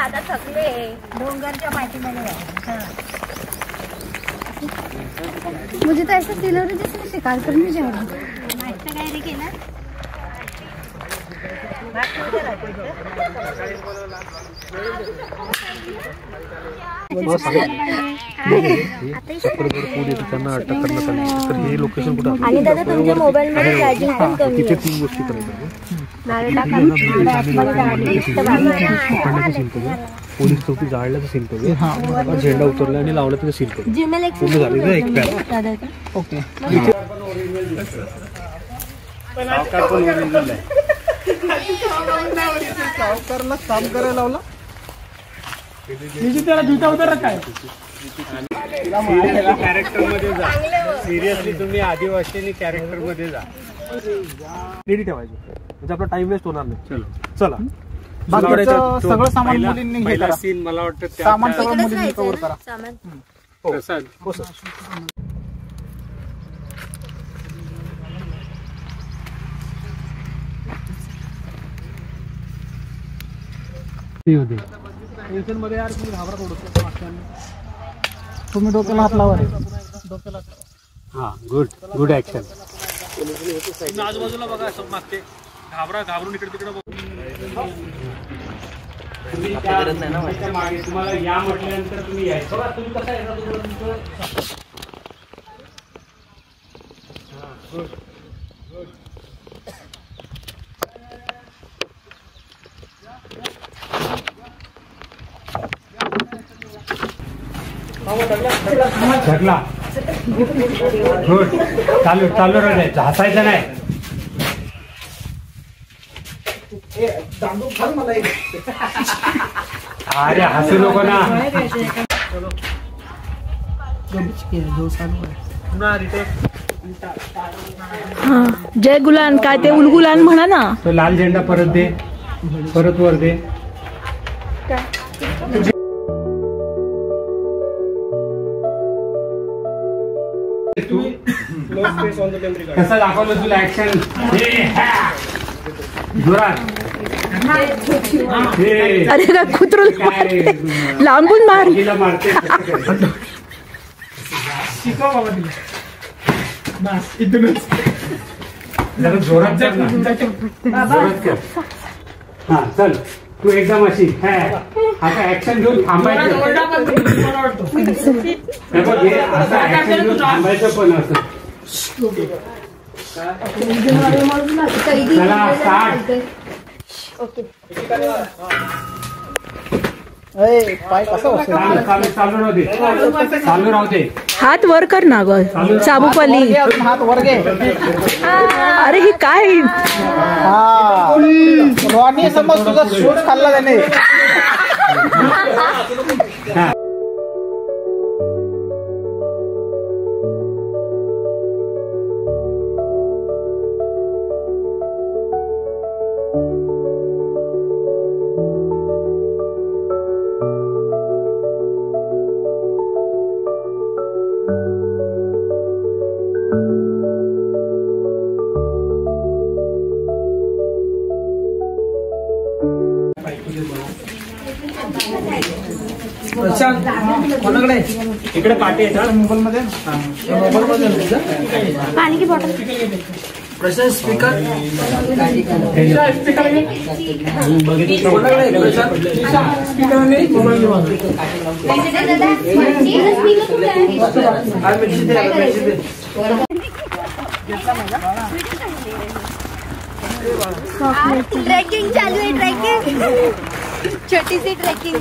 आता थकले डोंगरच्या पाठीमध्ये मुझे तो ऐसा फील हो रहा है जैसे शिकार करने जा रही हूँ। नाश्ता काय रे केला? आणि दादा तुमच्या मोबाईल मध्ये चार्जिंग पण कमी आहे। 3 गोष्टी पोलीस चौकी जाळल्याचं सीन करू, झेंडा उतरला आणि लावला त्याचं सीन करू, पूर्ण झाली एक पॅन. ओके सावकारला काम करायला लावला. त्याला जुटा उतर काय कॅरेक्टर मध्ये जा. सिरियसली तुम्ही आदिवासी आणि कॅरेक्टर मध्ये जा. रेडी ठेवायचं म्हणजे आपला टाइम वेस्ट होणार नाही. चला सगळं सामान मुलींनी घ्यायला सीन मला वाटतं सामान सगळं मुलींनी कव्हर करा. प्रसाद हो सर. टेन्शन मध्ये यार तुम्ही घाबरा थोडं. तुम्ही डोक्याला हात लावा रे. डोक्याला हा गुड गुड ऍक्शन. आजूबाजूला बघा सब मागते घाबरून इकडे तिकडे तुम्हाला या म्हटल्यानंतर तुम्ही यायचं. बघा तुम्ही कसं आहे झगला गुड. चालू चालू राहायचं, हसायचं नाही. अरे हसू नको ना. जय गुलान काय ते उलगुलान म्हणा ना. तो लाल झेंडा परत दे, परत वर दे. कसं दाखवलं तुला ऍक्शन जोरात. अरे का कुत्रू लांबून मार मारते. शिकव बाबा तिला बस इथूनच जरा जोरात कर. हा चल तू एकदम अशी आता ऍक्शन घेऊन थांबायचं. असं ऍक्शन घेऊन थांबायचं पण असं. चला स्टार्ट. ओके चालू राहू दे. हात वर कर ना ग चाबूपाली. हात वर घे. अरे ही काय रॉनी समज तुझा शूट खाल्ला त्याने. इकडे पाठी येतात मोबाईल मध्ये. पाणी की बॉटल प्रशांत स्पीकर ट्रेकिंग चालू आहे. ट्रेकिंग छोटी सी ट्रेकिंग.